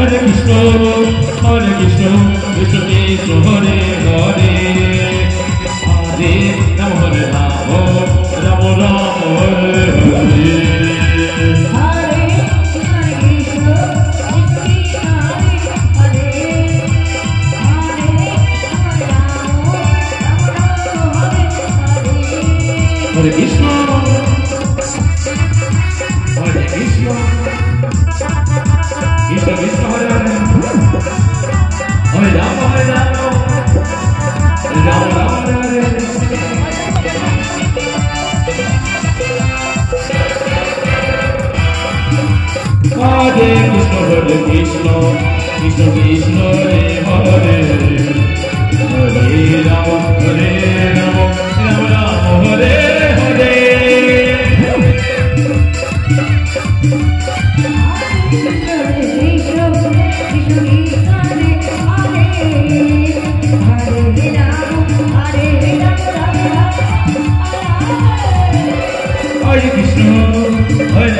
Hare Krishna, Krishna Krishna, Hare Hare, Hare Rama, Hare Rama, Rama Rama, Hare Hare. Hare Krishna, Hare Krishna, Krishna Krishna, Hare Hare, Hare Rama, Rama Rama, Hare Hare. Hare Krishna, Krishna Krishna, Hare Hare, Hare Rama, Rama Rama, Hare Hare. Hare Krishna, Hare